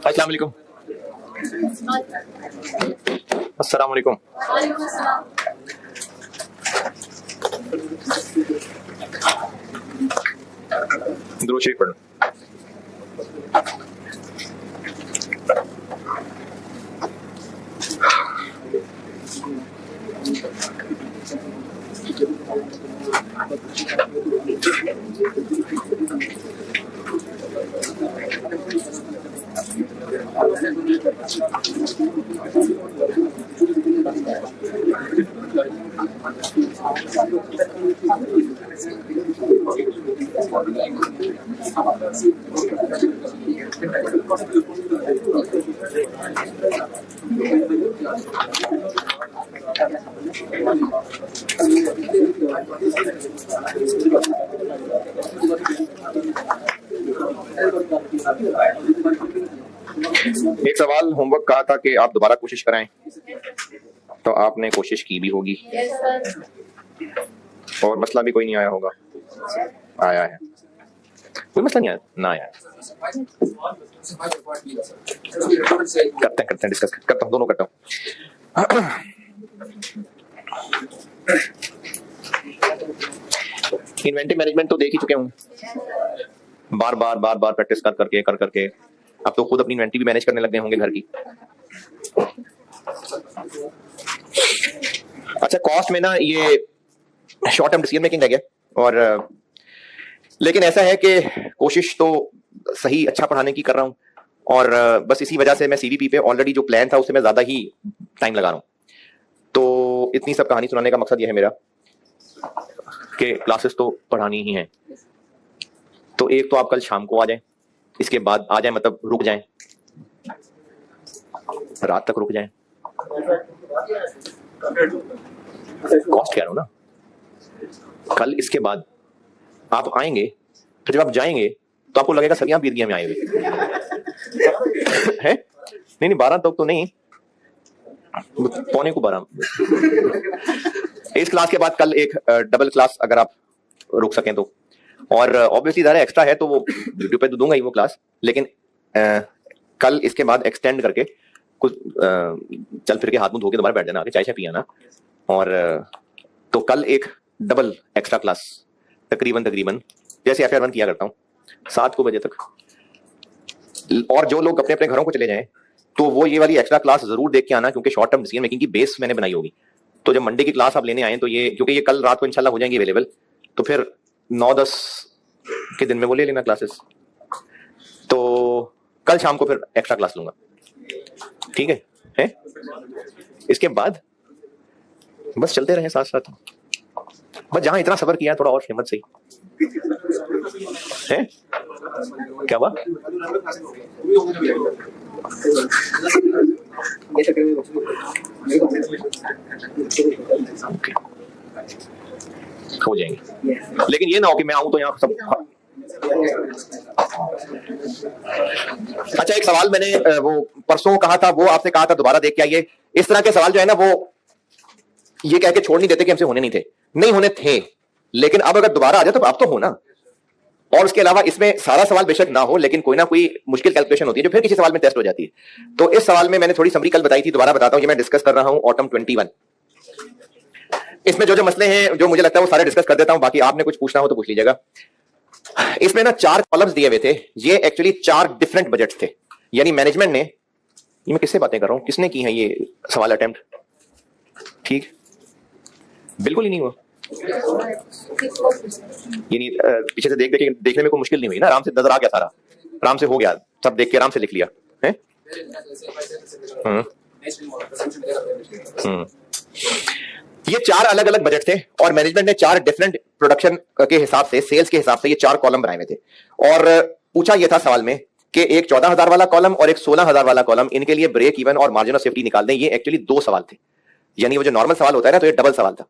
अस्सलाम वालेकुम। अस्सलाम वालेकुम। दुरूद शरीफ पढ़ो। एक सवाल होमवर्क कहा था कि आप दोबारा कोशिश कराएं, तो आपने कोशिश की भी होगी और मसला भी कोई नहीं आया होगा। आया है, कोई मसला नहीं आया ना आया। करते हैं डिस्कस करता हूँ, दोनों करता हूँ। इन्वेंटरी मैनेजमेंट तो देख ही चुके हूँ, बार बार प्रैक्टिस कर करके अब तो खुद अपनी इन्वेंटरी भी मैनेज करने लग गए होंगे घर की। अच्छा, कॉस्ट में ना ये शॉर्ट टर्म डिसीजन मेकिंग रह गया, और लेकिन ऐसा है कि कोशिश तो सही अच्छा पढ़ाने की कर रहा हूँ, और बस इसी वजह से मैं सीवीपी पे ऑलरेडी जो प्लान था उससे मैं ज्यादा ही टाइम लगा रहा हूँ। तो इतनी सब कहानी सुनाने का मकसद यह है मेरा कि क्लासेस तो पढ़ानी ही है। तो एक तो आप कल शाम को आ जाएं, इसके बाद आ जाएं मतलब रुक जाएं, रात तक रुक जाएं। कॉस्ट कह रहा हूं ना। कल इसके बाद आप आएंगे, फिर जब आप जाएंगे तो आपको लगेगा सदियां बीत गई, में आए हुए हैं। नहीं 12 तक तो नहीं, 11:45। इस क्लास के बाद कल एक डबल क्लास अगर आप रुक सकें तो, और ऑब्वियसली ज़रा एक्स्ट्रा है तो वो यूट्यूब पे तो दूंगा ही वो क्लास, लेकिन कल इसके बाद एक्सटेंड करके कुछ चल फिर के हाथ मुंह धो के दोबारा बैठ जाना, आके चाय पिया ना। और तो कल एक डबल एक्स्ट्रा क्लास तकरीबन जैसे FR1 किया करता हूँ 7 बजे तक। और जो लोग अपने अपने घरों को चले जाएं तो वो ये वाली एक्स्ट्रा क्लास जरूर देख के आना, क्योंकि शॉर्ट टर्म डिसीजन मेकिंग की बेस मैंने बनाई होगी। तो जब मंडे की क्लास आप लेने आए तो ये, क्योंकि ये कल रात को इंशाल्लाह हो जाएंगी अवेलेबल, तो फिर 9-10 के दिन में वो ले लेना क्लासेस। तो कल शाम को फिर एक्स्ट्रा क्लास लूंगा, ठीक है? इसके बाद बस चलते रहे साथ साथ, बस जहां इतना सब्र किया थोड़ा और हिम्मत से ही है। क्या हुआ? okay. हो जाएंगे, लेकिन ये ना हो कि मैं आऊं तो यहाँ सब। अच्छा, एक सवाल मैंने वो परसों कहा था, वो आपसे कहा था दोबारा देख के आइए। इस तरह के सवाल जो है ना, वो ये कह के छोड़ नहीं देते कि हमसे होने नहीं होने थे, लेकिन अब अगर दोबारा आ जाए तो आप तो हो ना। और उसके अलावा इसमें सारा सवाल बेशक ना हो, लेकिन कोई ना कोई मुश्किल कैलकुलेशन होती है जो फिर किसी सवाल में टेस्ट हो जाती है। तो इस सवाल में मैंने थोड़ी समरी कल बताई थी, दोबारा बताता हूं। ये मैं डिस्कस कर रहा हूं ऑटम 21। इसमें जो मसले हैं जो मुझे लगता है वो सारे डिस्कस कर देता हूं, बाकी आपने कुछ पूछना हो तो पूछ लीजिएगा। इसमें ना 4 कॉलम्स दिए हुए थे, ये एक्चुअली 4 डिफरेंट बजट्स थे। यानी मैनेजमेंट ने, ये मैं किससे बातें कर रहा हूं, किसने की है ये सवाल अटेम्प्ट? ठीक, बिल्कुल ही नहीं हुआ। यानी पीछे से देखने में कोई मुश्किल नहीं हुई ना, आराम से नजर आ गया, सारा आराम से हो गया, सब देख के आराम से लिख लिया है। ये 4 अलग अलग बजट थे, और मैनेजमेंट ने 4 डिफरेंट प्रोडक्शन के हिसाब से, सेल्स के हिसाब से ये 4 कॉलम बनाए हुए थे। और पूछा यह था सवाल में कि एक 14,000 वाला कॉलम और एक 16,000 वाला कॉलम, इनके लिए ब्रेक इवन और मार्जिन ऑफ सेफ्टी निकाल दें। ये एक्चुअली 2 सवाल थे, यानी वो जो नॉर्मल सवाल होता है ना, तो ये डबल सवाल था।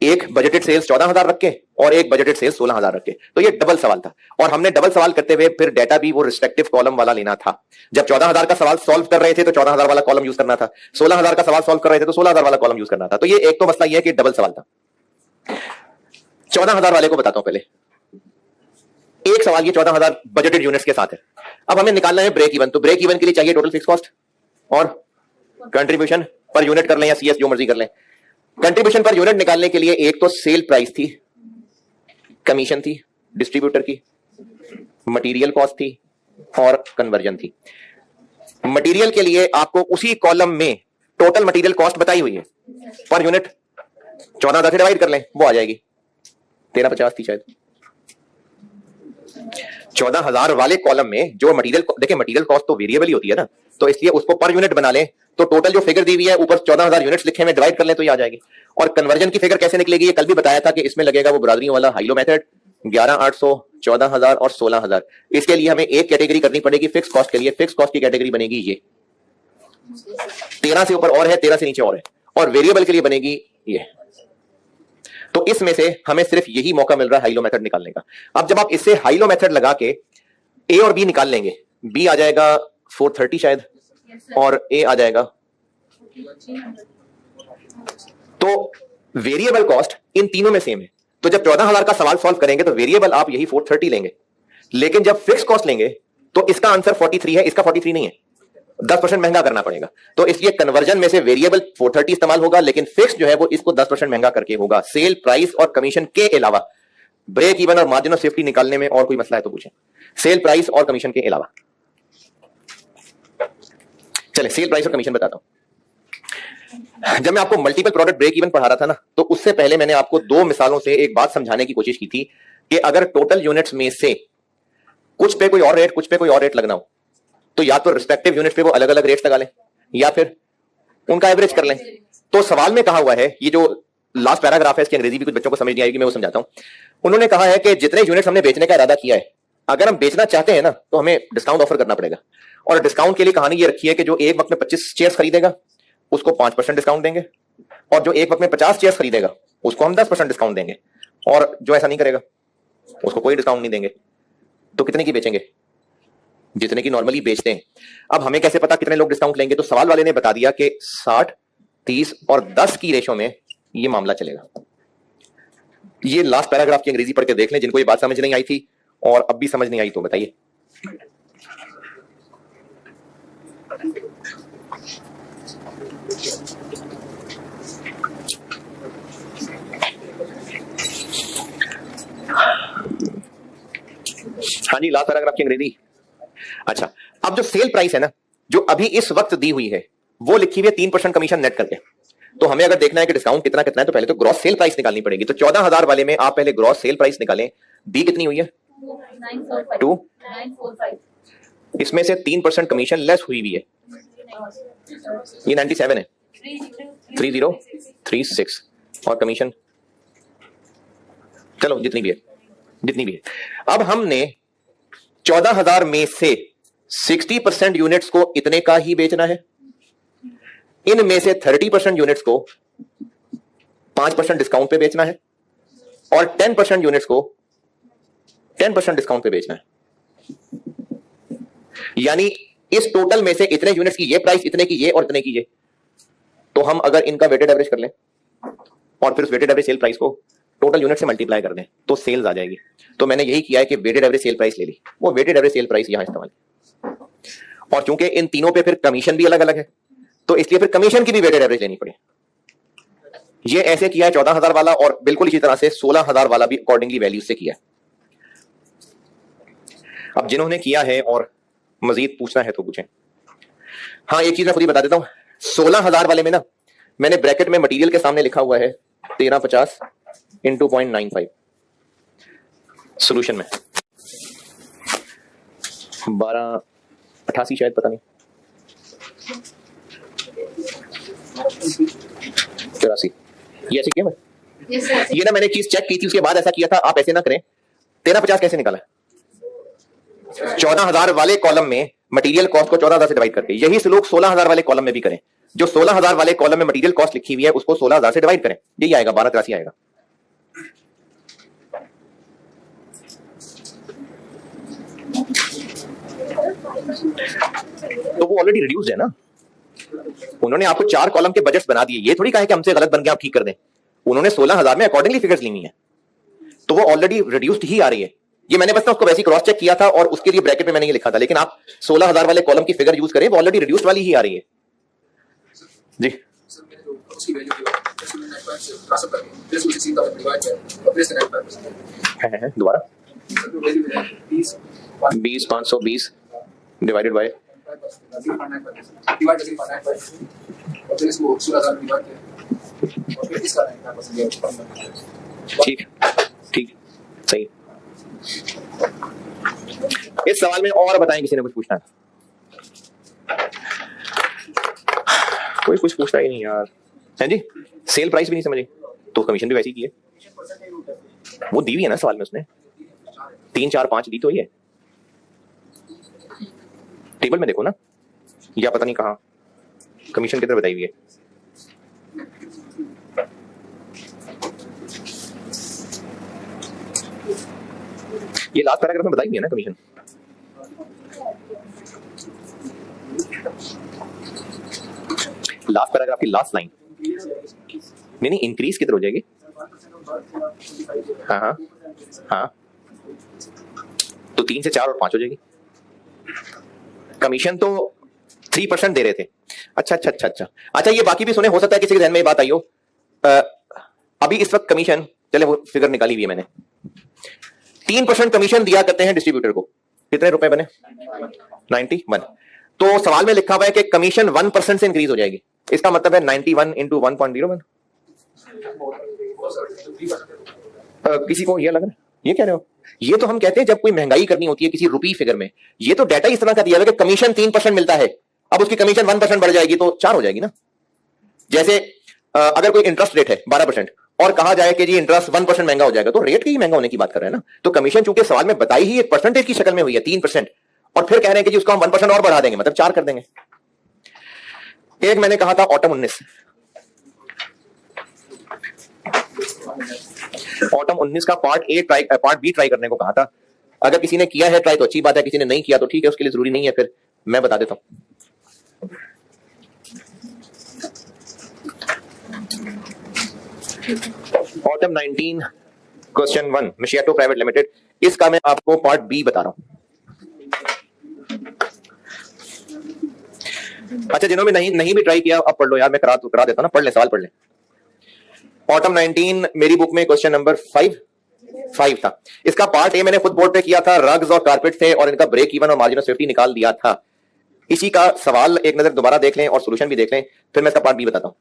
एक बजटेड सेल्स 14,000 रख के और एक बजटेड सेल्स 16,000 रख के, तो ये डबल सवाल था। और हमने डबल सवाल करते हुए फिर डेटा भी वो रिस्पेक्टिव कॉलम वाला लेना था। जब 14,000 का सवाल सॉल्व कर रहे थे तो 14,000 वाला कॉलम यूज करना था, 16,000 का सवाल सॉल्व कर रहे थे तो 16,000 वाला कॉलम यूज करना था। तो ये एक तो मसला ये है कि डबल सवाल था। 14,000 वाले को बताता हूं पहले। एक सवाल ये 14,000 बजटेड यूनिट्स के साथ है। अब हमें निकालना है ब्रेक इवन, तो ब्रेक इवन के लिए चाहिए टोटल फिक्स कॉस्ट और कंट्रीब्यूशन पर यूनिट कर लें या सीएस जो मर्जी कर लें। कंट्रीब्यूशन पर यूनिट निकालने के लिए एक तो सेल प्राइस थी, कमीशन थी डिस्ट्रीब्यूटर की, मटेरियल कॉस्ट थी और कन्वर्जन थी। मटेरियल के लिए आपको उसी कॉलम में टोटल मटेरियल कॉस्ट बताई हुई है, पर यूनिट 14,000 से डिवाइड कर लें, वो आ जाएगी 1350 थी शायद। 14,000 वाले कॉलम में जो मटेरियल, देखिए मटेरियल कॉस्ट तो वेरिएबल ही होती है ना, तो इसलिए उसको पर यूनिट बना लें, तो टोटल जो फिगर दी हुई है ऊपर 14,000 यूनिट्स लिखे में डिवाइड कर लें तो ये आ जाएगी। और कन्वर्जन की फिगर कैसे निकलेगी, ये कल भी बताया था कि इसमें लगेगा वो बरादरियों वाला हाइलो मेथड, 11,800, 14,000 और 16,000। इसके लिए हमें एक कैटेगरी करनी पड़ेगी फिक्स कॉस्ट के लिए। फिक्स कॉस्ट की कैटेगरी बनेगी ये, 13 से ऊपर और है, 13 से नीचे और है, और वेरिएबल के लिए बनेगी ये। तो इसमें से हमें सिर्फ यही मौका मिल रहा है हाइलो मेथड निकालने का। अब जब आप इससे हाइलो मेथड लगा के ए और बी निकाल लेंगे, बी आ जाएगा 430 शायद और ए आ जाएगा, तो वेरिएबल कॉस्ट इन तीनों में सेम है। तो जब 14,000 का सवाल सॉल्व करेंगे तो वेरिएबल आप यही 430 लेंगे, लेकिन जब फिक्स कॉस्ट लेंगे तो इसका आंसर 43 है, इसका 43 नहीं है, 10% महंगा करना पड़ेगा। तो इसलिए कन्वर्जन में से वेरिएबल 430 इस्तेमाल होगा, लेकिन फिक्स जो है वो इसको 10% महंगा करके होगा। सेल प्राइस और कमीशन के अलावा ब्रेक इवन और मार्जिन ऑफ सेफ्टी निकालने में और कोई मसला है तो पूछें। सेल प्राइस और कमीशन के अलावा, चले सेल प्राइस और कमीशन बताता हूं। जब मैं आपको मल्टीपल प्रोडक्ट ब्रेक इवन पढ़ा रहा था ना, तो उससे पहले मैंने आपको दो मिसालों से एक बात समझाने की कोशिश की थी कि अगर टोटल यूनिट्स में से कुछ पे कोई और रेट, कुछ पे कोई और रेट लगना हो, तो या तो रिस्पेक्टिव यूनिट पे वो अलग अलग रेट्स लगा लें या फिर उनका एवरेज कर लें। तो सवाल में कहा हुआ है, ये जो लास्ट पैराग्राफ है इसकी अंग्रेजी भी कुछ बच्चों को समझ नहीं आएगी, मैं वो समझाता हूं। उन्होंने कहा है कि जितने यूनिट्स हमने बेचने का इरादा किया है, अगर हम बेचना चाहते हैं ना तो हमें डिस्काउंट ऑफर करना पड़ेगा। और डिस्काउंट के लिए कहानी ये रखी है कि जो एक वक्त में 25 चेयर्स खरीदेगा उसको 5% डिस्काउंट देंगे, और जो एक वक्त में 50 चेयर्स खरीदेगा उसको हम 10% डिस्काउंट देंगे, और जो ऐसा नहीं करेगा उसको कोई डिस्काउंट नहीं देंगे। तो कितने की बेचेंगे? जितने की नॉर्मली बेचते हैं। अब हमें कैसे पता कितने लोग डिस्काउंट लेंगे? तो सवाल वाले ने बता दिया कि 60, 30 और 10 की रेशो में ये मामला चलेगा। ये लास्ट पैराग्राफ की अंग्रेजी पढ़ के देख लें, जिनको ये बात समझ नहीं आई थी और अब भी समझ नहीं आई तो बताइए। हाँ जी, लास्ट पैराग्राफ की अंग्रेजी। अच्छा, अब जो सेल प्राइस है ना, जो अभी इस वक्त दी हुई है, वो लिखी हुई है 3% कमीशन नेट करके। तो हमें अगर देखना है कि डिस्काउंट कितना कितना है, तो पहले तो ग्रॉस सेल प्राइस निकालनी पड़ेगी। तो 14,000 वाले में आप पहले ग्रॉस सेल प्राइस निकालें। बी कितनी हुई है? 2। इसमें से 3% कमीशन लेस हुई भी है, ये 97 है, 3036 और कमीशन चलो जितनी भी है। अब हमने 14,000 में से 60% यूनिट्स को इतने का ही बेचना है, इनमें से 30% यूनिट्स को 5% डिस्काउंट पे बेचना है, और 10% यूनिट्स को 10% डिस्काउंट पे बेचना है। यानी इस टोटल में से इतने यूनिट्स की ये प्राइस, इतने की ये और इतने की ये। तो हम अगर इनका वेटेड एवरेज कर लें और फिर उस वेटेड एवरेज सेल प्राइस को टोटल यूनिट से मल्टीप्लाई कर दें तो सेल्स आ जाएगी। तो मैंने यही किया है कि वेटेड एवरेज सेल प्राइस ले ली, वो वेटेड एवरेज सेल प्राइस यहां इस्तेमाल। और चूंकि इन तीनों पे फिर कमीशन भी अलग अलग है, तो इसलिए फिर कमीशन की भी वेटेड एवरेज लेनी पड़ी। ये ऐसे किया है 14,000 वाला, और बिल्कुल इसी तरह से 16,000 वाला भी अकॉर्डिंगली वैल्यू से किया है। अब जिन्होंने किया है और मजीद पूछना है तो पूछें। हाँ, एक चीज मैं खुद ही बता देता हूं, 16,000 वाले में ना मैंने ब्रैकेट में मटेरियल के सामने लिखा हुआ है 1350 × 0.95। सोल्यूशन में 1288 शायद, पता नहीं 84, ये ऐसे किया मैं। ये ना मैंने चीज चेक की थी, उसके बाद ऐसा किया था। आप ऐसे ना करें। 1350 कैसे निकाला? 14,000 वाले कॉलम में मटेरियल कॉस्ट को 14,000 से डिवाइड करके। यही सलूक 16,000 वाले कॉलम में भी करें। जो 16,000 वाले कॉलम में मटेरियल कॉस्ट लिखी हुई है उसको 16,000 से डिवाइड करें, यही आएगा 1283 आएगा। तो वो ऑलरेडी रिड्यूस्ड है ना। उन्होंने आपको 4 कॉलम के बजट्स बना दिए, ये थोड़ी कहा है कि हमसे गलत बन गया आप ठीक कर दें। उन्होंने 16,000 में अकॉर्डिंगली फिगर्स ली हुई है, तो वो ऑलरेडी रिड्यूस्ड ही आ रही है। ये मैंने बस ना उसको वैसे ही क्रॉस चेक किया था और उसके लिए ब्रैकेट में मैंने ये लिखा था, लेकिन आप 16,000 वाले कॉलम की फिगर यूज करें, वो ऑलरेडी रिड्यूस्ड वाली ही आ रही है जी। दोबारा 20,520 डिवाइडेड बाय ठीक ठीक सही। इस सवाल में और बताएं, किसी ने कुछ पूछना है? कोई कुछ पूछता ही नहीं यार। है जी, सेल प्राइस भी नहीं समझे तो कमीशन भी वैसी की है, वो दी हुई है ना सवाल में उसने, 3 4 5 दी तो ही है, टेबल में देखो ना, या पता नहीं कहाँ कमीशन कितने बताई हुई है। ये लास्ट पैराग्राफ में बताई हुई है ना कमीशन। लास्ट पैराग्राफ की लास्ट लाइन, नहीं इंक्रीज किधर हो जाएगी? हाँ हाँ हाँ, तो 3 से 4 और 5 हो जाएगी। कमीशन तो 3% दे रहे थे। अच्छा, ये बाकी भी सुने, हो सकता है किसी के ध्यान में ये बात आई हो। अभी इस वक्त कमीशन, चले वो फिगर निकाली हुई है मैंने, 3% कमीशन दिया करते हैं डिस्ट्रीब्यूटर को। कितने रुपए बने? 91। तो सवाल में लिखा हुआ है कि कमीशन 1% से इंक्रीज हो जाएगी, इसका मतलब है 91 इंटू 1.01। किसी को ये लग रहा है, ये कह रहे हो? ये तो हम कहते हैं जब कोई महंगाई करनी होती है किसी रुपी फिगर में, ये तो डाटा इस तरह का दिया हुआ है कि कमीशन 3% मिलता है, अब उसकी कमीशन 1% बढ़ जाएगी तो 4 हो जाएगी ना। जैसे अगर कोई इंटरेस्ट रेट है 12% और कहा जाए कि जी इंटरेस्ट 1% महंगा हो जाएगा, तो रेट की ही महंगा होने की बात कर रहे हैं ना। तो कमीशन चूंकि सवाल में बताई ही एक परसेंटेज की शक्ल में हुई है 3%, और फिर कह रहे हैं कि जी उसको हम 1% और बढ़ा देंगे, मतलब 4 कर देंगे। एक मैंने कहा था ऑटम 19 का पार्ट बी ट्राई करने को कहा था। अगर किसी ने किया है ट्राई तो अच्छी बात है, किसी ने नहीं किया तो ठीक है, उसके लिए जरूरी नहीं है, फिर मैं बता देता हूं। ऑटम 19 क्वेश्चन 1 मिशियाटो प्राइवेट लिमिटेड, इसका मैं आपको पार्ट बी बता रहा हूं। अच्छा, जिन्होंने नहीं भी ट्राई किया अब पढ़ लो यार, मैं करा देता हूं ना, पढ़ ले, सवाल पढ़ ले। ऑटम 19 मेरी बुक में क्वेश्चन नंबर 5 था। इसका पार्ट ए मैंने खुद बोर्ड पे किया था, रग्स और कारपेट थे और इनका ब्रेक इवन और मार्जिन ऑफ सेफ्टी निकाल दिया था। इसी का सवाल एक नजर दोबारा देख लें और सॉल्यूशन भी देख लें, फिर मैं इसका पार्ट बी बताता हूं।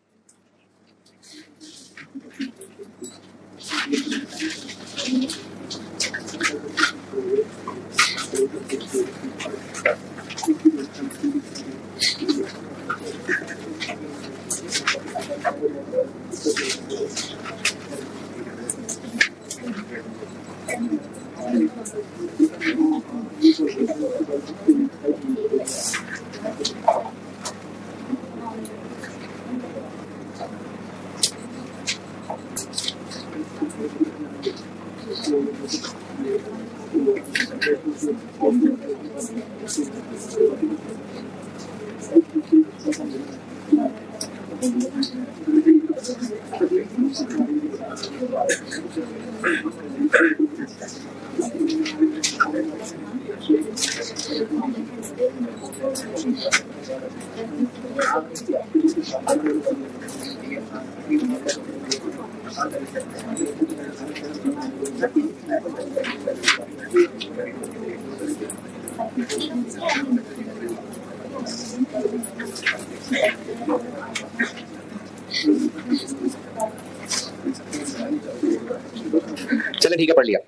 चले ठीक है, पढ़ लिया।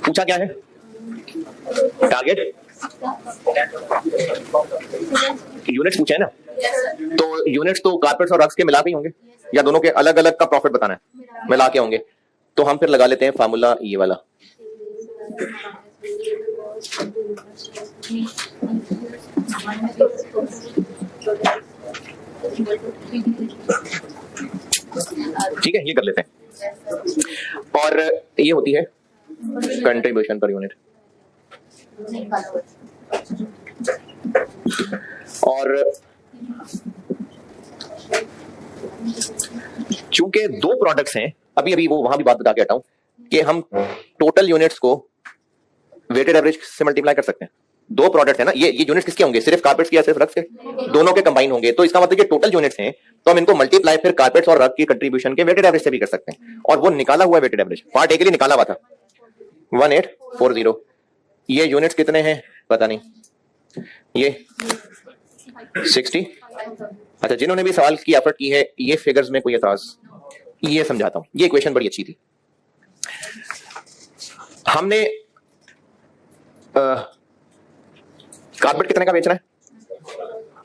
पूछा क्या है टारगेट? यूनिट्स पूछे है ना, तो यूनिट्स तो कारपेट्स और रग्स के मिला के ही होंगे या दोनों के अलग अलग का प्रॉफिट बताना है? मिला के होंगे। तो हम फिर लगा लेते हैं फार्मूला ये वाला, ठीक है, ये कर लेते हैं। और ये होती है कंट्रीब्यूशन पर यूनिट। और चूंकि 2 प्रोडक्ट्स हैं, अभी वो वहां भी बात बता के हटाऊं, कि हम टोटल यूनिट्स को वेटेड एवरेज से मल्टीप्लाई कर सकते हैं। दो प्रोडक्ट है ना, ये यूनिट्स किसके होंगे, सिर्फ कारपेट्स के या सिर्फ रग्स के, दोनों के कंबाइन होंगे। तो इसका मतलब ये टोटल यूनिट्स हैं, तो हम इनको मल्टीप्लाई फिर कारपेट्स और रग की कंट्रीब्यूशन के वेटेड एवरेज से भी कर सकते हैं। और वो निकाला हुआ वेटेड एवरेज पार्ट ए के लिए निकाला हुआ था 1840। ये यूनिट्स कितने हैं पता नहीं, ये 60। अच्छा, जिन्होंने भी सवाल की एफर्ट की है, ये फिगर्स में कोई एतराज, ये समझाता हूं। ये इक्वेशन बड़ी अच्छी थी। हमने कारपेट कितने का बेचना है?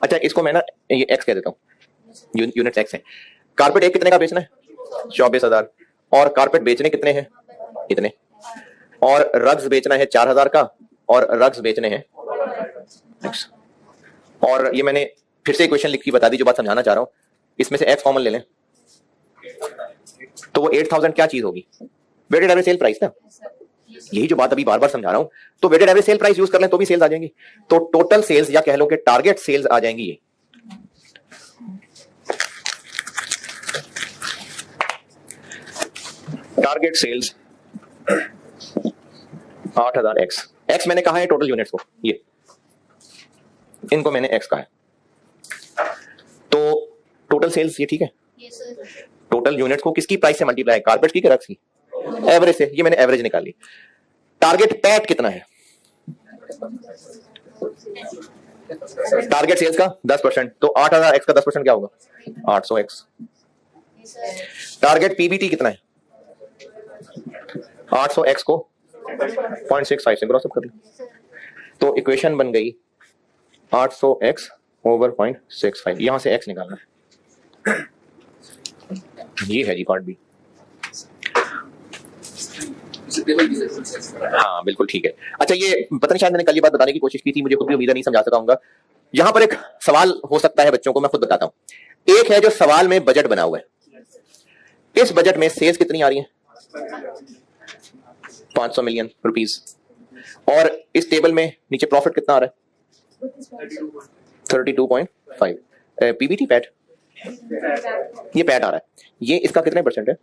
अच्छा, इसको मैं ना ये एक्स कह देता हूं, यूनिट्स एक्स है। कारपेट एक कितने का बेचना है? 24,000। और कारपेट बेचने कितने हैं? इतने। और रग्स बेचना है 4,000 का, और रग्स बेचने हैं एक्स। और ये मैंने फिर से इक्वेशन लिख के बता दी जो बात समझाना चाह रहा हूं। इसमें से एक्स कॉमन ले लें तो वो 8,000 क्या चीज होगी? वेटेड एवरेज सेल प्राइस ना। यही जो बात अभी बार बार समझा रहा हूं। तो weighted average sale price use कर लें तो भी सेल्स आ जाएंगी। तो टोटल सेल्स या कह लो कि टारगेट सेल्स आ जाएंगी ये। Target sales 8,000 x. एक्स मैंने कहा है टोटल यूनिट्स को, ये इनको मैंने एक्स कहा है। तो टोटल सेल्स ये ठीक है। टोटल यूनिट्स को किसकी प्राइस से मल्टीप्लाई? कारपेट्स की, रग्स की? एवरेज से। ये मैंने एवरेज निकाली। टारगेट पैट कितना है? टारगेट सेल्स का 10%। तो 8,000 एक्स का 10% क्या होगा? 800 एक्स। टारगेट पीबीटी कितना है? 800 एक्स को 0.65 से क्रॉस अप कर लो। तो इक्वेशन बन गई 800 एक्स ओवर 0.65। यहां से एक्स निकालना है। ये है जी पार्ट बी। हाँ बिल्कुल ठीक है। अच्छा, ये पता नहीं शायद मैंने कल ये बात बताने की कोशिश की थी, मुझे खुद भी उम्मीद नहीं समझा सका हूँ। यहां पर एक सवाल हो सकता है बच्चों को, मैं खुद बताता हूं। एक है जो सवाल में बजट बना हुआ है, इस बजट में सेल्स कितनी आ रही है? 500 मिलियन रुपीस। और इस टेबल में नीचे प्रॉफिट कितना आ रहा है? 32.5। पीबीटी पैट, ये पैट आ रहा है। ये इसका कितने परसेंट है?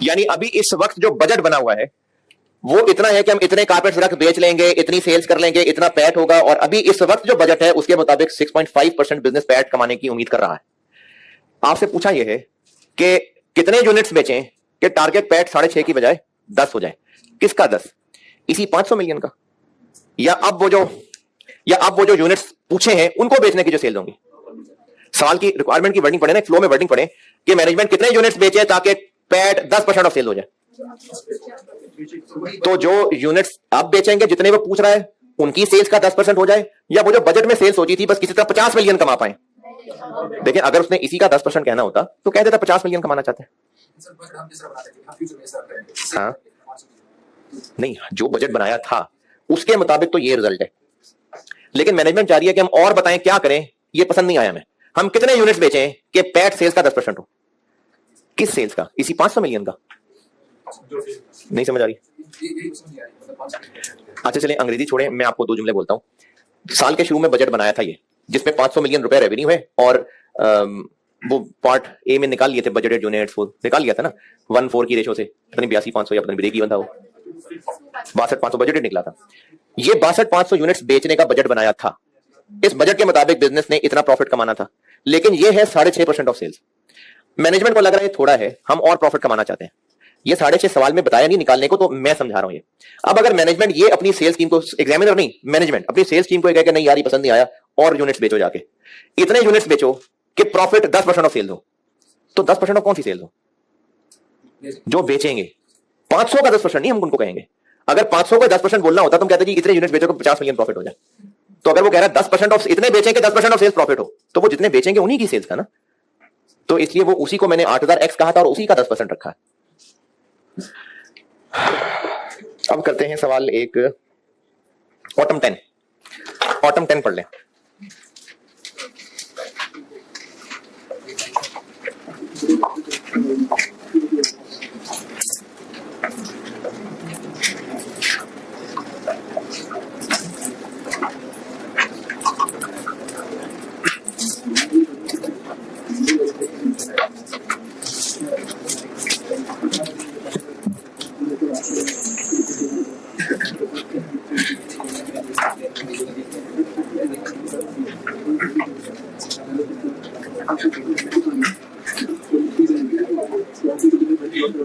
यानी अभी इस वक्त जो बजट बना हुआ है वो इतना है कि हम इतने कारपेट्स रख बेच लेंगे, इतनी सेल्स कर लेंगे, इतना पैट होगा। और अभी इस वक्त जो बजट है उसके मुताबिक 6.5% बिजनेस पैट कमाने की उम्मीद कर रहा है। आपसे पूछा यह है कि कितने यूनिट्स बेचें कि टारगेट पैट 6.5 की बजाय 10 हो जाए। किसका 10? इसी 500 मिलियन का, या अब वो जो यूनिट्स पूछे हैं उनको बेचने की जो सेल्स होंगी। सवाल की रिक्वायरमेंट की वर्डिंग पढ़े ना, फ्लो में वर्डिंग पढ़े कि मैनेजमेंट कितने यूनिट्स बेचे ताकि पैट 10% ऑफ सेल हो जाए। तो जो यूनिट्स आप बेचेंगे, जितने वो पूछ रहा है, उनकी सेल्स का 10% हो जाए, या वो जो बजट में सेल्स सोची थी बस किसी तरह 50 मिलियन कमा पाए। देखिए, अगर उसने इसी का 10% कहना होता तो कह देता 50 मिलियन कमाना चाहते हैं। हाँ नहीं, जो बजट बनाया था उसके मुताबिक तो ये रिजल्ट है। लेकिन मैनेजमेंट चाह रही है कि हम और बताएं क्या करें, ये पसंद नहीं आया हमें। हम कितने यूनिट्स बेचें कि पैट सेल्स का 10% हो? किस सेल्स का? इसी 500 मिलियन का। नहीं समझ आ रही? अच्छा चलें, अंग्रेजी छोड़ें, मैं आपको 2 जुमले बोलता हूं। साल के शुरू में बजट बनाया था ये, जिसमें 500 मिलियन रुपए रेवेन्यू है, और वो पार्ट ए में निकाल लिए थे बजटेड यूनिट्स, वो निकाल लिया था ना 1:4 की रेशो से। पता नहीं 82,500 या पता नहीं ब्रेक इवन था, वो 62,500 बजटेड निकला था। ये 62,500 यूनिट्स बेचने का बजट बनाया था। इस बजट के मुताबिक बिजनेस ने इतना प्रॉफिट कमाना था, लेकिन ये है 6.5% ऑफ सेल्स। मैनेजमेंट को लग रहा है थोड़ा है, हम और प्रॉफिट कमाना चाहते हैं। ये 6.5 सवाल में बताया नहीं निकालने को, तो मैं समझा रहा हूं ये। अब अगर मैनेजमेंट ये अपनी सेल्स टीम को, एग्जामिनर नहीं, मैनेजमेंट अपनी सेल्स टीम को कहे कि नहीं यार ये पसंद नहीं आया, और यूनिट्स बेचो, जाके इतने यूनिट्स बेचो कि प्रॉफिट 10% ऑफ सेल्स हो। तो 10% ऑफ कौन सी सेल्स हो? जो बेचेंगे। 500 का 10% नहीं हम उनको कहेंगे। अगर 500 का 10% बोलना होता तो हम कहते जी इतने यूनिट्स बेचो कि 50 मिलियन प्रॉफिट हो जाए। तो अगर वो कह रहा है 10% ऑफ, इतने बेचेंगे 10% ऑफ सेल्स प्रॉफिट हो, तो वो जितने बेचेंगे उन्हीं की सेल्स का ना। तो इसलिए वो उसी को मैंने 8,000 एक्स कहा था और उसी का 10% रखा है। अब करते हैं सवाल एक, ऑटम 10 पढ़ लें। ये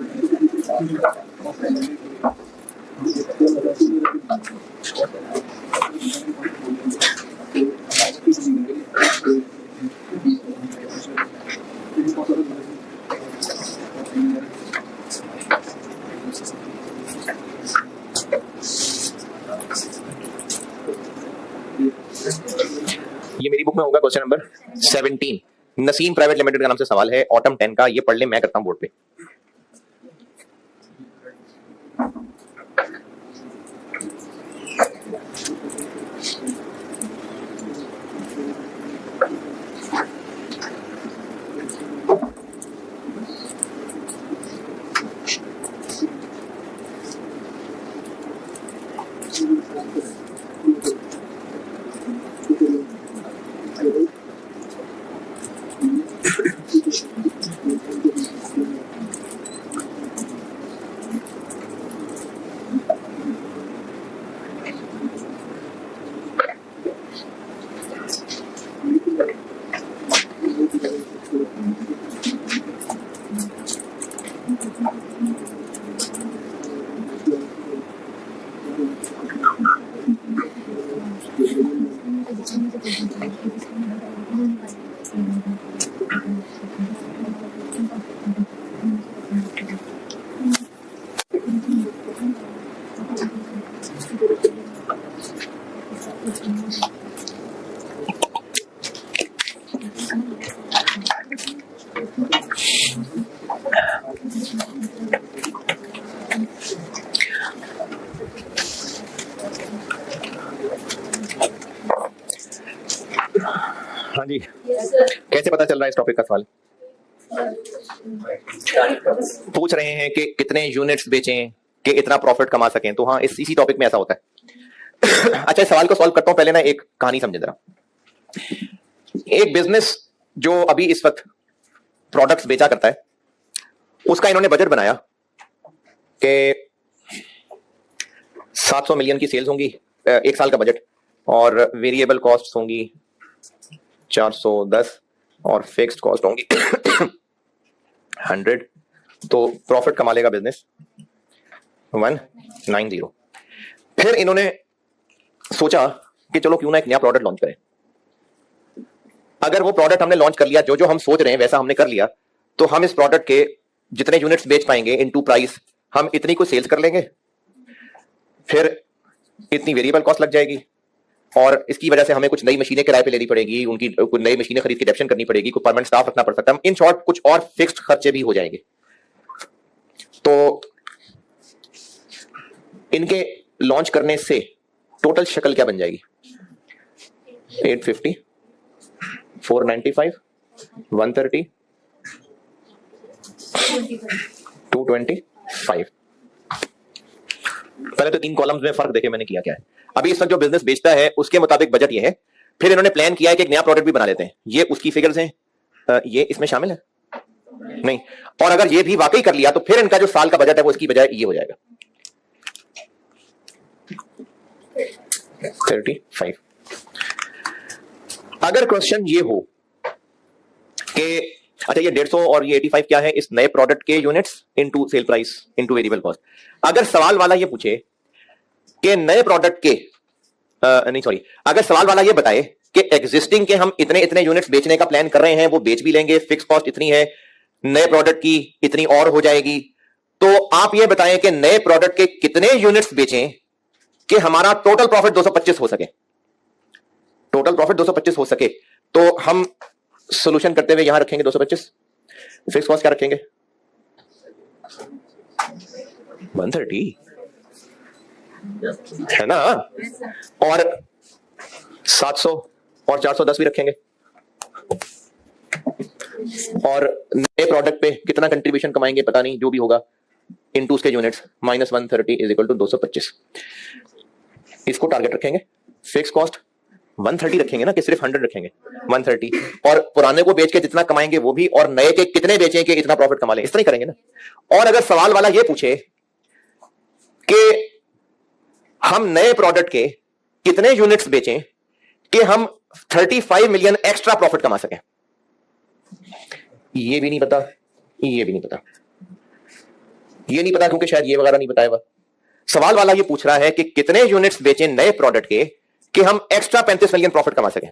मेरी बुक में होगा question number 17। Naseem private limited का नाम से सवाल है, ऑटम 10 का। ये पढ़ ले, मैं करता हूं बोर्ड पे। हाँ जी, कैसे पता चल रहा है इस टॉपिक का सवाल? पूछ रहे हैं कि कितने यूनिट्स बेचें कि इतना प्रॉफिट कमा सकें। तो हाँ, इसी टॉपिक में ऐसा होता है। अच्छा, इस सवाल को सॉल्व करता हूं। पहले ना एक कहानी समझे जरा। एक बिजनेस जो अभी इस वक्त प्रोडक्ट्स बेचा करता है, उसका इन्होंने बजट बनाया कि 700 मिलियन की सेल्स होंगी, एक साल का बजट, और वेरिएबल कॉस्ट होंगी 410 और फिक्स्ड कॉस्ट होंगी 100। तो प्रॉफिट कमा लेगा बिजनेस 190। फिर इन्होंने सोचा कि चलो क्यों ना एक नया प्रोडक्ट लॉन्च करें। अगर वो प्रोडक्ट हमने लॉन्च कर लिया, जो जो हम सोच रहे हैं वैसा हमने कर लिया, तो हम इस प्रोडक्ट के जितने यूनिट्स बेच पाएंगे इनटू प्राइस, हम इतनी को सेल्स कर लेंगे, फिर इतनी वेरिएबल कॉस्ट लग जाएगी, और इसकी वजह से हमें कुछ नई मशीनें किराए पे लेनी पड़ेगी, उनकी कुछ नई मशीनें खरीद के एडप्शन करनी पड़ेगी, कुछ परमानेंट स्टाफ रखना पड़ सकता है। इन शॉर्ट कुछ और फिक्स्ड खर्चे भी हो जाएंगे। तो इनके लॉन्च करने से टोटल शक्ल क्या बन जाएगी? 850, 495, 130, 225। पहले तो 3 कॉलम्स में फर्क देखे मैंने किया क्या है। अभी इस वक्त जो बिजनेस बेचता है उसके मुताबिक बजट ये है। फिर इन्होंने प्लान किया है कि एक नया प्रोडक्ट भी बना लेते हैं। ये उसकी फिगर्स हैं, ये इसमें शामिल है नहीं। और अगर ये भी वाकई कर लिया तो फिर इनका जो साल का बजट है वो इसकी बजाय ये हो जाएगा 35। अगर क्वेश्चन ये हो कि अच्छा ये 150 और ये 85 क्या है, इस नए प्रोडक्ट के units into sale price into variable cost. अगर सवाल वाला ये पूछे कि नए प्रोडक्ट के नहीं सॉरी, अगर सवाल वाला ये बताए कि एग्जिस्टिंग के हम इतने इतने यूनिट्स बेचने का प्लान कर रहे हैं, वो बेच भी लेंगे, फिक्स कॉस्ट इतनी है, नए प्रोडक्ट की इतनी और हो जाएगी, तो आप ये बताएं कि नए प्रोडक्ट के कितने यूनिट्स बेचें कि हमारा टोटल प्रॉफिट 225 हो सके। टोटल प्रॉफिट 225 हो सके तो हम सोल्यूशन करते हुए यहां रखेंगे 225। फिक्स कॉस्ट क्या रखेंगे? 130 है ना, और 700 और 410 भी रखेंगे। और नए प्रोडक्ट पे कितना कंट्रीब्यूशन कमाएंगे पता नहीं, जो भी होगा इनटू उसके units minus 130 is equal to 225। इसको टारगेट रखेंगे। फिक्स कॉस्ट 130 रखेंगे ना, कि सिर्फ 100 रखेंगे? 130। और पुराने को बेच के जितना कमाएंगे वो भी, और नए के कितने बेचें कि इतना प्रॉफिट कमा लें, इस तरह करेंगे ना। और अगर सवाल वाला ये पूछे कि हम नए प्रोडक्ट के कितने यूनिट्स बेचें कि हम 35 मिलियन एक्स्ट्रा प्रॉफिट कमा सकें, ये भी नहीं पता, ये भी नहीं पता। ये नहीं पता क्योंकि शायद ये वगैरह नहीं बताया हुआ। सवाल वाला ये पूछ रहा है कि कितने यूनिट्स बेचे नए प्रोडक्ट के कि हम एक्स्ट्रा 35 मिलियन प्रॉफिट कमा सकें।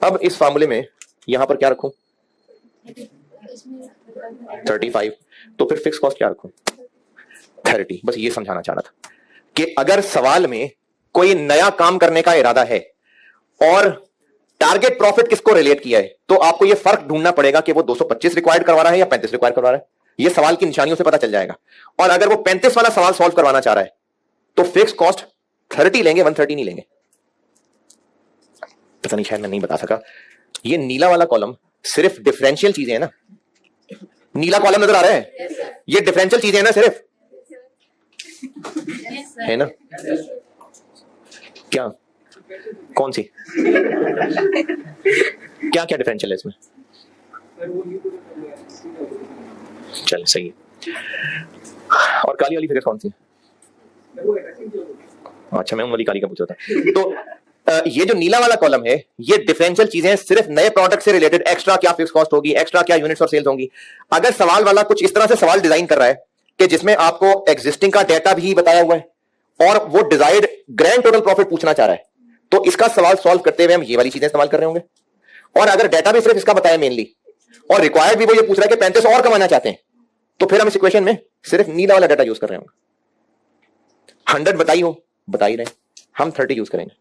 अब इस फार्मूले में यहां पर क्या रखूं? 35। तो फिर फिक्स कॉस्ट क्या रखूं? 30। बस ये समझाना चाह रहा था कि अगर सवाल में कोई नया काम करने का इरादा है और टारगेट प्रॉफिट किसको रिलेट किया है, तो आपको यह फर्क ढूंढना पड़ेगा कि वो 225 रिक्वायर्ड करवा रहा है या 35 रिक्वायर्ड करवा रहा है। यह सवाल की निशानियों से पता चल जाएगा। और अगर वो 35 वाला सवाल सॉल्व करवाना चाह रहा है तो फिक्स कॉस्ट 30 लेंगे, 130 नहीं लेंगे। पता नहीं, शायद मैं नहीं बता सका। ये नीला वाला कॉलम सिर्फ डिफरेंशियल चीजें है ना। नीला कॉलम नजर आ रहा है? ये डिफरेंशियल चीजें है ना सिर्फ, है ना? क्या कौन सी क्या क्या डिफरेंशियल है इसमें? चल सही है। और काली वाली फिगर कौन सी? अच्छा, मैं उन वाली काली का पूछ रहा था। तो ये जो नीला वाला कॉलम है ये डिफरेंशियल चीजें सिर्फ नए प्रोडक्ट से रिलेटेड, एक्स्ट्रा क्या फिक्स कॉस्ट होगी, एक्स्ट्रा क्या यूनिट्स और सेल्स होंगी। अगर सवाल वाला कुछ इस तरह से सवाल डिजाइन कर रहा है कि जिसमें आपको एग्जिस्टिंग का डेटा भी बताया हुआ है और वो डिजायर्ड ग्रैंड टोटल प्रॉफिट पूछना चाह रहा है, तो इसका सवाल सॉल्व करते हुए हम ये वाली चीजें इस्तेमाल कर रहे होंगे। और अगर डेटा भी सिर्फ इसका बताया मेनली और रिक्वायर्ड भी वो ये पूछ रहा है कि 35 और कमाना चाहते हैं, तो फिर हम इस इक्वेशन में सिर्फ नीला वाला डाटा यूज कर रहे होंगे। 100 बताई हो, बता ही रहे, हम 30 यूज करेंगे।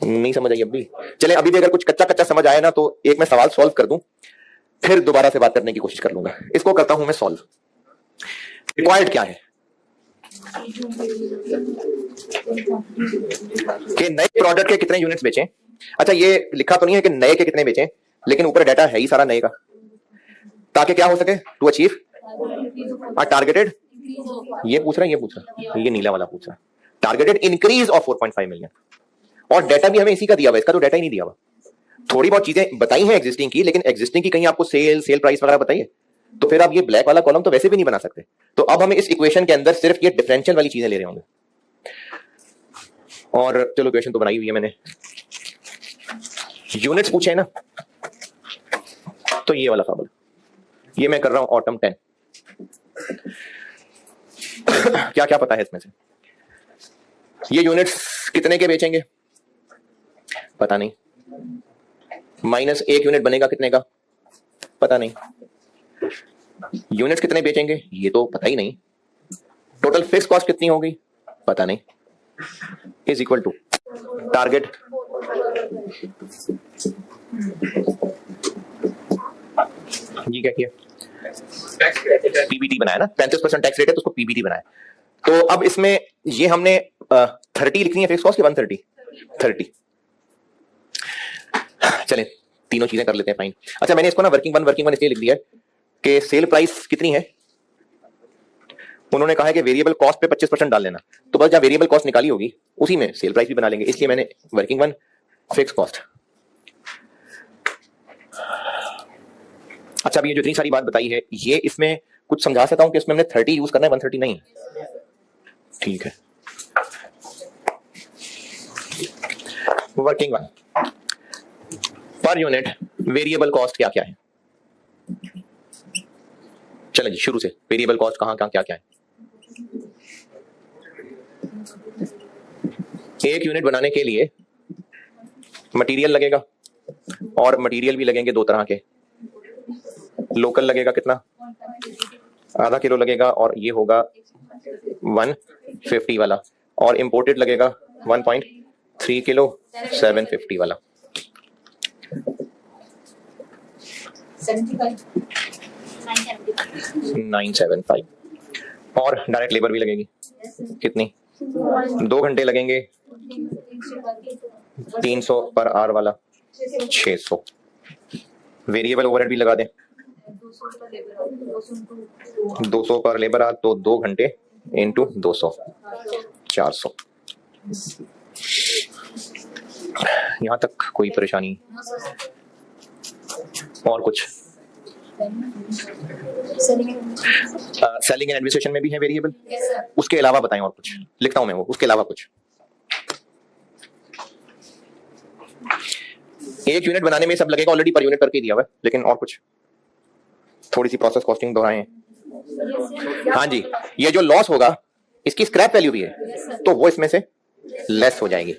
नहीं समझ आई अभी? चले, अभी भी अगर कुछ कच्चा कच्चा समझ आया ना तो एक मैं सवाल सॉल्व कर दूं, फिर दोबारा से बात करने की कोशिश कर लूंगा। इसको करता हूं मैं सॉल्व। रिक्वायर्ड क्या है कि नए प्रोडक्ट के कितने यूनिट्स बेचें। अच्छा, ये लिखा तो नहीं है कि नए के कितने बेचें, लेकिन ऊपर डाटा है ही सारा नए का, ताकि क्या हो सके, टू अचीव टारगेटेड। ये पूछ रहा है, ये पूछ रहा है, ये नीला वाला पूछ रहा है टारगेटेड इंक्रीज ऑफ 4.5 मिलियन। और डाटा भी हमें इसी का दिया हुआ है, इसका तो डाटा ही नहीं दिया हुआ। थोड़ी बहुत चीजें बताई हैं एग्जिस्टिंग की, लेकिन एग्जिस्टिंग की कहीं आपको सेल प्राइस वगैरह बताइए, तो फिर आप ये ब्लैक वाला कॉलम तो वैसे भी नहीं बना सकते। तो अब हमें इस इक्वेशन के अंदर सिर्फ ये डिफरेंशियल वाली चीजें ले रहे होंगे। और चलो इक्वेशन तो बनाई हुई है मैंने, यूनिट्स पूछे ना, तो ये वाला फॉर्मूला ये मैं कर रहा हूं ऑटम 10। क्या क्या पता है इसमें से? ये यूनिट्स कितने के बेचेंगे पता नहीं, -1 यूनिट बनेगा कितने का पता नहीं, यूनिट्स कितने बेचेंगे ये तो पता ही नहीं, टोटल फिक्स कॉस्ट कितनी होगी पता नहीं, इज इक्वल टू टारगेट ये क्या किया, पीबीटी बनाया ना, 35% टैक्स रेट है तो उसको पीबीटी बनाया। तो अब इसमें ये हमने 30 लिखनी है फिक्स कॉस्ट की 130। चलें तीनों चीजें कर लेते हैं, फाइन। अच्छा, मैंने इसको ना वर्किंग वन इसलिए लिख दिया है कि सेल प्राइस कितनी है, उन्होंने कहा है कि वेरिएबल कॉस्ट पे 25% डाल लेना, तो बस जब वेरिएबल कॉस्ट निकाली होगी उसी में सेल प्राइस भी बना लेंगे, इसलिए मैंने वर्किंग वन फिक्स कॉस्ट। अच्छा, अब ये जो इतनी सारी बात बताई है, ये इसमें कुछ समझा सकता हूं कि इसमें हमने 30 यूज करना है, 130 नहीं? ठीक है। Working one per unit variable cost क्या क्या है? चलें जी शुरू से, वेरिएबल कॉस्ट कहां क्या क्या है? एक यूनिट बनाने के लिए मटेरियल लगेगा, और मटेरियल भी लगेंगे दो तरह के। लोकल लगेगा कितना, आधा किलो लगेगा, और ये होगा 150 वाला, और इंपोर्टेड लगेगा 1.3 किलो 750 वाला। 975। और डायरेक्ट लेबर भी लगेगी कितनी, 2 घंटे लगेंगे, 300 पर आवर वाला 600। वेरिएबल ओवरहेड भी लगा दें, 200 पर लेबर आवर, तो 2 घंटे इंटू 200 400। यहां तक कोई परेशानी और कुछ? सेलिंग एंड एडमिनिस्ट्रेशन में भी है वेरिएबल, उसके अलावा बताएं और कुछ, लिखता हूं मैं वो, उसके अलावा कुछ। एक यूनिट बनाने में सब लगेगा, ऑलरेडी पर यूनिट करके दिया हुआ है, लेकिन और कुछ थोड़ी सी प्रोसेस कॉस्टिंग दोहराएं, हाँ जी, ये जो लॉस होगा इसकी स्क्रैप वैल्यू भी है, तो वो इसमें से लेस हो जाएगी।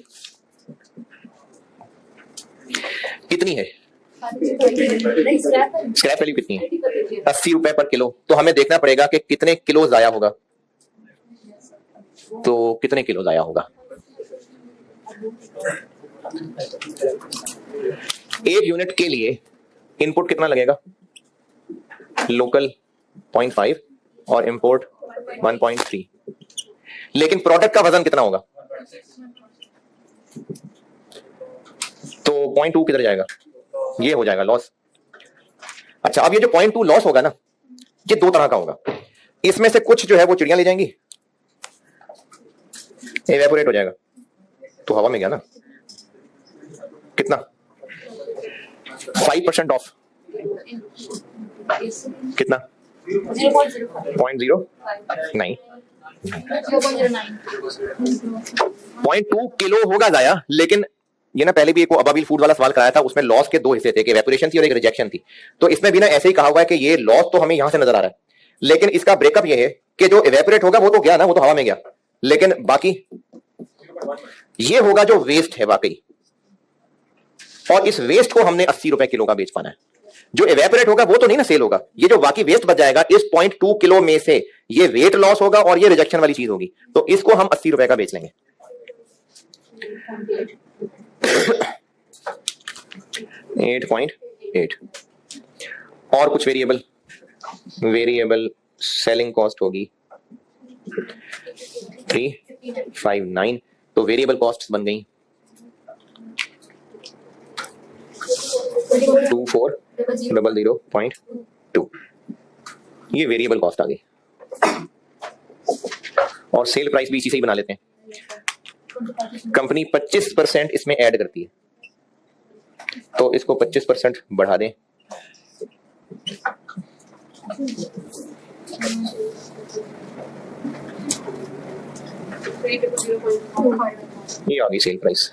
कितनी है स्क्रैप वैल्यू, कितनी है? 80 रुपए पर किलो। तो हमें देखना पड़ेगा कि कितने किलो जाया होगा, तो कितने किलो जाया होगा। एक यूनिट के लिए इनपुट कितना लगेगा? लोकल 0.5 और इंपोर्ट 1.3। लेकिन प्रोडक्ट का वजन कितना होगा? तो 0.2 किधर जाएगा? ये हो जाएगा लॉस। अच्छा, अब ये जो 0.2 लॉस होगा ना, ये दो तरह का होगा। इसमें से कुछ जो है वो चिड़ियां ले जाएंगी, एवेपोरेट हो जाएगा, तो हवा में गया ना। कितना? 5% ऑफ, कितना? 0.09। 0.2 किलो होगा जाया। लेकिन ये ना पहले भी एक अबाबिल फूड वाला सवाल कराया था, उसमें लॉस के दो हिस्से थे, कि एवेपोरेशन थी और एक रिजेक्शन थी। तो इसमें भी ना ऐसे ही कहा हुआ है कि ये लॉस तो हमें यहां से नजर आ रहा है, लेकिन इसका ब्रेकअप ये है कि जो एवेपोरेट होगा वो तो गया ना, वो तो हवा में गया, लेकिन बाकी ये होगा जो वेस्ट है वाकई, और इस वेस्ट को हमने 80 रुपए किलो का बेच पाना है। जो एवेपोरेट होगा वो तो नहीं ना सेल होगा, ये जो बाकी वेस्ट बच जाएगा इस 0.2 किलो में से, ये वेट लॉस होगा और ये रिजेक्शन वाली चीज होगी, तो इसको हम 80 रुपए का बेच लेंगे। 8.8 और कुछ वेरिएबल सेलिंग कॉस्ट होगी 359, तो वेरिएबल कॉस्ट बन गई 2400.2। ये वेरिएबल कॉस्ट आ गई, और सेल प्राइस भी इसी से ही बना लेते हैं। कंपनी 25% इसमें ऐड करती है, तो इसको 25% बढ़ा दें। ये आ गई सेल प्राइस।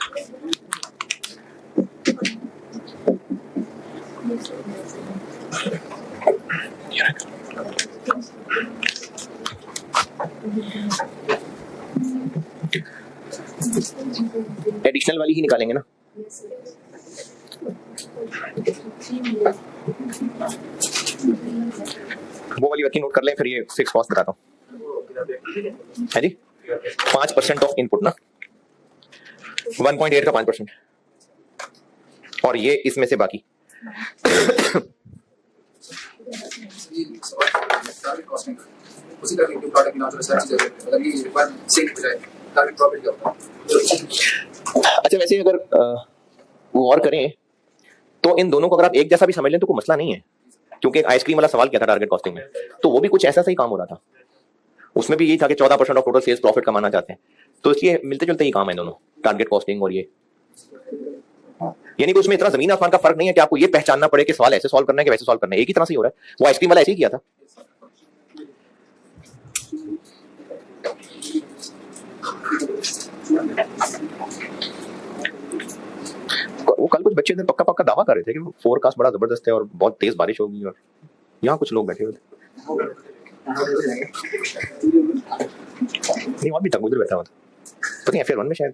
एडिशनल वाली ही निकालेंगे ना। वो वाली वर्किंग नोट कर लें, फिर ये फिक्स कॉस्ट बताता हूँ। है जी, 5% ऑफ इनपुट ना, 1.8 का 5%, और ये इसमें से बाकी। अच्छा, वैसे अगर वो और करें तो इन दोनों को अगर आप एक जैसा भी समझ लें तो कोई मसला नहीं है, क्योंकि एक आइसक्रीम वाला सवाल किया था टारगेट कॉस्टिंग में, तो वो भी कुछ ऐसा सही काम हो रहा था। उसमें भी यही था कि 14% ऑफ टोटल सेल्स प्रॉफिट कमाना चाहते हैं, तो इसलिए मिलते जुलते ही काम है दोनों, टारगेट कॉस्टिंग और ये। यानी कि उसमें इतना जमीन आसमान का फर्क नहीं है कि आपको ये पहचानना पड़े कि सवाल ऐसे सॉल्व करना है कि वैसे सॉल्व करना है, एक ही तरह से हो रहा है। वो आइसक्रीम वाला ऐसे ही किया था। वो कल कुछ बच्चे इधर पक्का पक्का दावा कर रहे थे कि फोरकास्ट बड़ा जबरदस्त है और बहुत तेज बारिश होगी, और यहाँ कुछ लोग बैठे हुए थे। नहीं, और भी तक उधर बैठा हुआ था, पता नहीं F1 में शायद।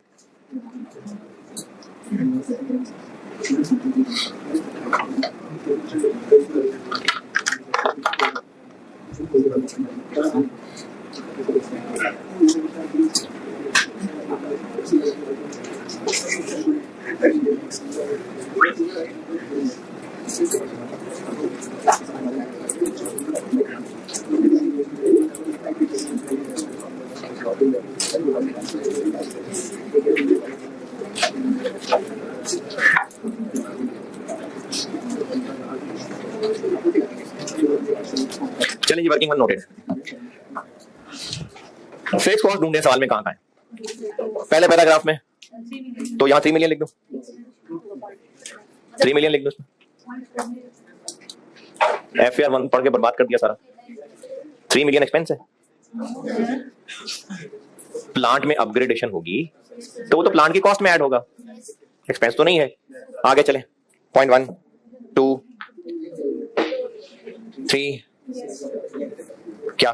चलिए, working one noted. Fix cost ढूंढने सवाल में कहां है? पहले पैराग्राफ में, तो यहां 3 मिलियन लिख दो, 3 मिलियन लिख दो। FR1 पढ़ के बर्बाद कर दिया सारा। 3 मिलियन एक्सपेंस है। प्लांट में अपग्रेडेशन होगी तो वो तो प्लांट की कॉस्ट में ऐड होगा, एक्सपेंस तो नहीं है। आगे चले, 0.1 2 3 क्या?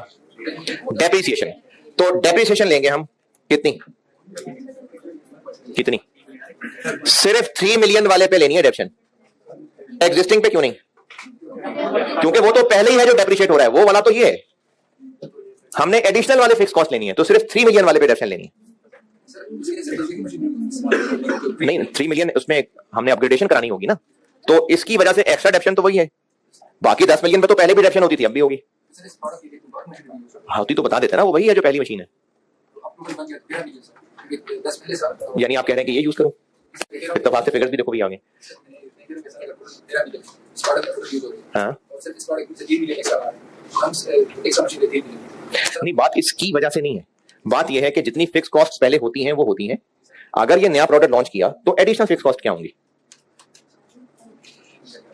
डेप्रिसिएशन। तो डेप्रिसिएशन लेंगे हम कितनी कितनी? सिर्फ 3 मिलियन वाले पे लेनी है डेप्शन, एग्जिस्टिंग पे क्यों नहीं? क्योंकि वो तो पहले ही है जो डेप्रिशिएट हो रहा है, वो वाला तो ये है। हमने एडिशनल वाले फिक्स कॉस्ट लेनी है, तो सिर्फ 3 मिलियन वाले पे डेप्शन लेनी है। नहीं, 3 मिलियन उसमें हमने अपग्रेडेशन करानी होगी ना, तो इसकी वजह से एक्स्ट्रा डेप्शन तो वही है। बाकी 10 मिलियन पे तो पहले भी डेप्शन होती थी, अब भी होगी। होती तो बता देते ना, वो वही है जो पहली मशीन है। यानी आप कह रहे हैं कि ये यूज करो, इत्तेफाक से फिगर्स भी देखो भी आगे। हाँ नहीं, बात इसकी वजह से नहीं है, बात यह है कि जितनी फिक्स कॉस्ट पहले होती हैं वो होती हैं। अगर ये नया प्रोडक्ट लॉन्च किया तो एडिशनल फिक्स कॉस्ट क्या होंगी?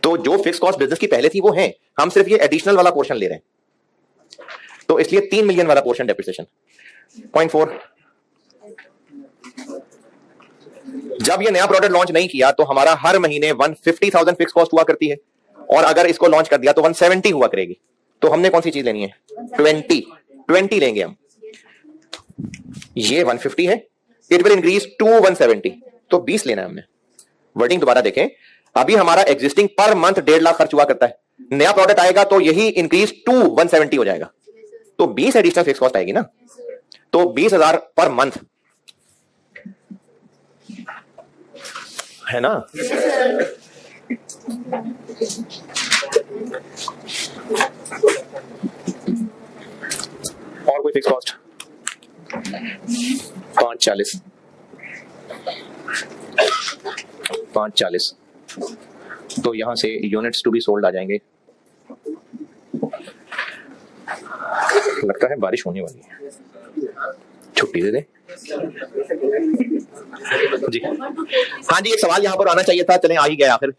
तो जो फिक्स कॉस्ट बिजनेस की पहले थी वो है, हम सिर्फ ये एडिशनल वाला पोर्शन ले रहे हैं, तो इसलिए 3 मिलियन वाला पोर्शन डेप्रिसिएशन। 0.4। जब ये नया प्रोडक्ट लॉन्च नहीं किया तो हमारा हर महीने 150,000 फिक्स कॉस्ट हुआ करती है, और अगर इसको लॉन्च कर दिया तो 170 हुआ करेगी। तो हमने कौन सी चीज लेनी है? 20 लेंगे हम। ये 150 है, इट विल इंक्रीज टू 170, तो 20 लेना है हमने। वर्डिंग दोबारा देखें, अभी हमारा एग्जिस्टिंग पर मंथ 1.5 लाख खर्च हुआ करता है, नया प्रोडक्ट आएगा तो यही इंक्रीज टू 170 हो जाएगा, तो 20 एडिशनल फिक्स कॉस्ट आएगी ना, तो 20,000 पर मंथ है ना। और कोई फिक्स कॉस्ट? 540, तो यहां से यूनिट्स टू बी सोल्ड आ जाएंगे। लगता है बारिश होने वाली है, छुट्टी दे दे जी। हाँ जी, एक सवाल यहां पर आना चाहिए था, चलें आ ही गया आखिर।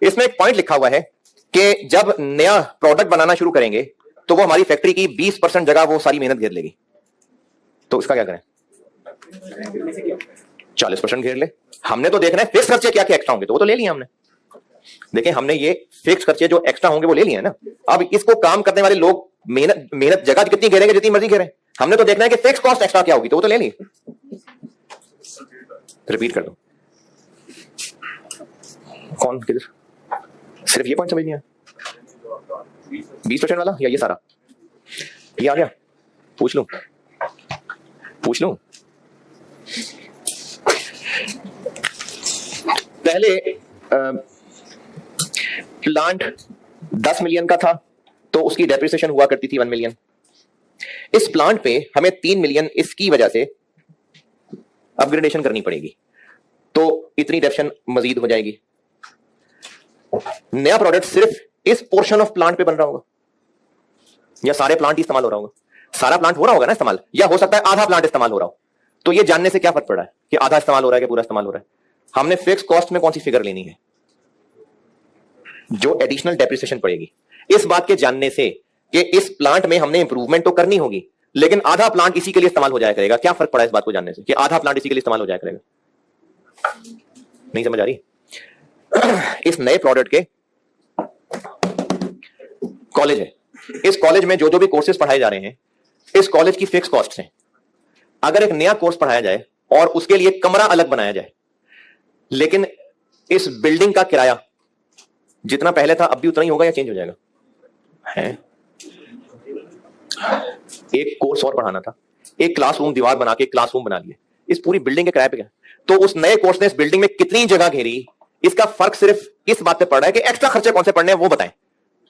इसमें एक पॉइंट लिखा हुआ है कि जब नया प्रोडक्ट बनाना शुरू करेंगे तो वो हमारी फैक्ट्री की 20% जगह वो सारी मेहनत घेर लेगी, तो इसका क्या करें? 40% घेर ले। हमने तो देखना है फिक्स खर्चे क्या क्या एक्स्ट्रा होंगे, तो वो तो ले लिया हमने। देखें, हमने ये फिक्स खर्चे जो एक्स्ट्रा होंगे वो ले लिए ना। अब इसको काम करने वाले लोग मेहनत जगह कितनी घेरेंगे, जितनी मर्जी घेरें, हमने तो देखना है कि फिक्स कॉस्ट एक्स्ट्रा क्या होगी, तो वो तो ले ली। रिपीट कर दो, कौन किधर? सिर्फ ये पॉइंट समझ नहीं आया? 20% वाला या ये सारा? ये आ गया? पूछ लूं? पहले प्लांट 10 मिलियन का था, तो उसकी डेप्रिसिएशन हुआ करती थी 1 मिलियन। इस प्लांट पे हमें 3 मिलियन इसकी वजह से अपग्रेडेशन करनी पड़ेगी, तो इतनी डेप्शन मजीद हो जाएगी। नया प्रोडक्ट सिर्फ इस पोर्शन ऑफ प्लांट पे बन रहा होगा, या सारे प्लांट इस्तेमाल हो रहा होगा? सारा प्लांट हो रहा होगा ना इस्तेमाल, या हो सकता है आधा प्लांट इस्तेमाल हो रहा हो। तो ये जानने से क्या फर्क पड़ रहा है कि आधा इस्तेमाल हो रहा है कि पूरा इस्तेमाल हो रहा है? हमने फिक्स कॉस्ट में कौन सी फिगर लेनी है? जो एडिशनल डेप्रिसिएशन पड़ेगी। इस बात के जानने से कि इस प्लांट में हमने इंप्रूवमेंट तो करनी होगी, लेकिन आधा प्लांट इसी के लिए इस्तेमाल हो जाया करेगा। क्या फर्क पड़ा इस बात को जानने से कि आधा प्लांट इसी के लिए इस्तेमाल हो जाया करेगा? नहीं समझ आ रही? इस नए प्रोडक्ट के कॉलेज है, इस कॉलेज में जो जो भी कोर्सेज पढ़ाए जा रहे हैं, इस कॉलेज की फिक्स कॉस्ट है। अगर एक नया कोर्स पढ़ाया जाए और उसके लिए कमरा अलग बनाया जाए, लेकिन इस बिल्डिंग का किराया जितना पहले था अब भी उतना ही होगा या चेंज हो जाएगा? है, एक कोर्स और पढ़ाना था, एक क्लासरूम दीवार बना के क्लासरूम बना लिए, इस पूरी बिल्डिंग के किराए पे क्या? तो उस नए कोर्स ने इस बिल्डिंग में कितनी जगह घेरी, इसका फर्क सिर्फ इस बात पे पड़ रहा है कि एक्स्ट्रा खर्चे कौन से पड़ने हैं वो बताएं।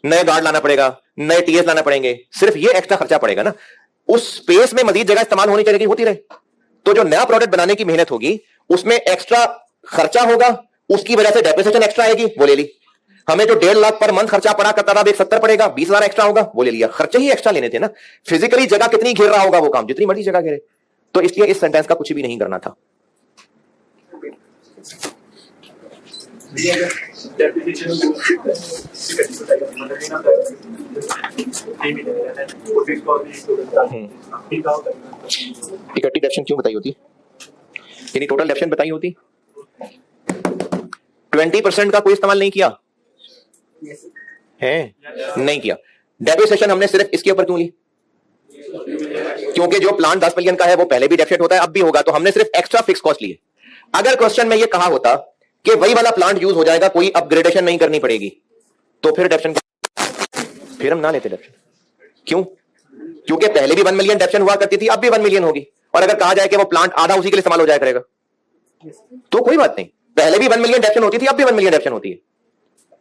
नए गार्ड लाना पड़ेगा, नए टीएस लाना पड़ेंगे, सिर्फ ये एक्स्ट्रा खर्चा पड़ेगा ना। उस स्पेस में मजीद जगह इस्तेमाल होनी चाहिए, होती रहे। तो जो नया प्रोडक्ट बनाने की मेहनत होगी उसमें एक्स्ट्रा खर्चा होगा, उसकी वजह से डेप्रिसिएशन एक्स्ट्रा आएगी, वो ले ली। हमें जो 1.5 लाख पर मंथ खर्चा पड़ा करता था, अब 170 पड़ेगा, 20,000 एक्स्ट्रा होगा, वो ले लिया। खर्चे ही एक्स्ट्रा लेने थे ना। फिजिकली जगह कितनी घेर रहा होगा वो काम, जितनी मर्जी जगह घेरे। तो इसलिए इस सेंटेंस का कुछ भी नहीं करना था। इकट्ठी डेप्शन क्यों बताई होती? यानी टोटल डेप्शन बताई होती। 20% का कोई इस्तेमाल नहीं किया है, नहीं किया। डेप्रिसिएशन हमने सिर्फ इसके ऊपर क्यों ली? क्योंकि जो प्लांट 10 मिलियन का है वो पहले भी डेप्रिसिएट होता है, अब भी होगा, तो हमने सिर्फ एक्स्ट्रा फिक्स कॉस्ट लिए। अगर क्वेश्चन में ये कहा होता कि वही वाला प्लांट यूज हो जाएगा, कोई अपग्रेडेशन नहीं करनी पड़ेगी, तो फिर डेप्रिसिएशन, फिर हम ना लेते डेप्रिसिएशन। क्यों? क्योंकि पहले भी 1 मिलियन डेप्रिसिएशन हुआ करती थी, अब भी 1 मिलियन होगी, और अगर कहा जाए कि वो प्लांट आधा उसी के लिए इस्तेमाल हो जाया करेगा तो कोई बात नहीं, पहले भी 1 मिलियन डेप्रिसिएशन होती थी, अब भी 1 मिलियन डेप्रिसिएशन होती है।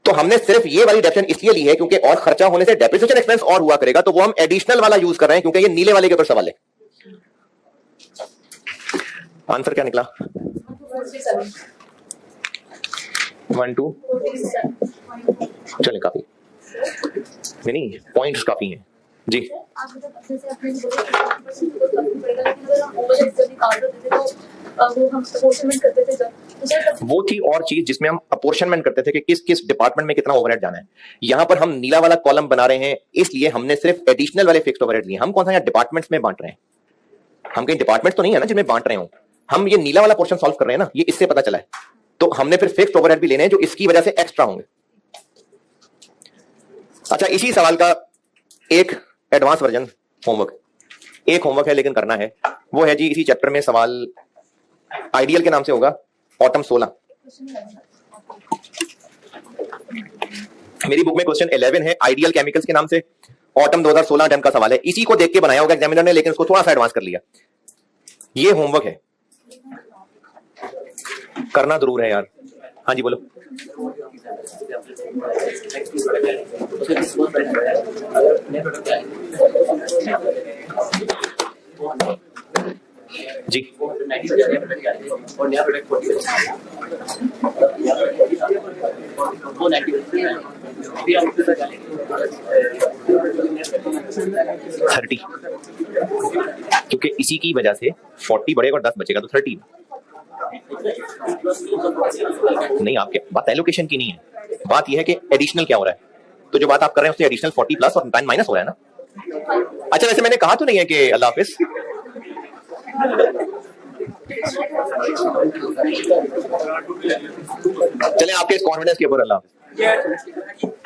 तो हमने सिर्फ ये वाली डेप्रिसिएशन इसलिए ली है क्योंकि और खर्चा होने से डेप्रिसिएशन एक्सपेंस और हुआ करेगा, तो वो हम एडिशनल वाला यूज कर रहे हैं, क्योंकि ये नीले वाले के ऊपर सवाल है। आंसर क्या निकला? 1 2 चले, काफी नहीं, पॉइंट्स काफी हैं जी। वो थी और चीज जिसमें हम अपोर्शनमेंट करते थे कि किस किस डिपार्टमेंट में कितना ओवरहेड जाना है। यहां पर हम नीला वाला कॉलम बना रहे हैं, इसलिए हमने सिर्फ एडिशनल वाले फिक्स्ड ओवरहेड लिए। हम कौन सा यहाँ डिपार्टमेंट्स में बांट रहे हैं? हम कहीं डिपार्टमेंट्स तो नहीं है ना जिनमें बांट रहे हो, हम ये नीला वाला पोर्शन सॉल्व कर रहे हैं ना, ये इससे पता चला है। तो हमने फिर फिक्स्ड ओवरहेड भी लेने हैं जो इसकी वजह से एक्स्ट्रा होंगे। अच्छा, इसी सवाल का एक एडवांस वर्जन होमवर्क, एक होमवर्क है लेकिन करना है, वो है जी इसी चैप्टर में सवाल आइडियल के नाम से होगा, ऑटम 16। मेरी बुक में क्वेश्चन 11 है आइडियल केमिकल्स के नाम से, ऑटम 2016 टर्म का सवाल है। इसी को देख के बनाया होगा एग्जामिनर ने, लेकिन उसको थोड़ा सा एडवांस कर लिया। ये होमवर्क है, करना जरूर है यार। हाँ जी बोलो। जी और नया प्रोडक्ट 30, क्योंकि इसी की वजह से 40 बढ़ेगा और 10 बचेगा तो 30। नहीं, आपके बात एलोकेशन की नहीं है, बात यह है कि एडिशनल क्या हो रहा है। तो जो बात आप कर रहे हैं उससे एडिशनल 40 प्लस और 10 माइनस हो रहा है ना। अच्छा, वैसे मैंने कहा तो नहीं है कि अल्लाह हाफिज। चले आपके इस कॉन्फिडेंस के ऊपर अल्लाह हाफिज।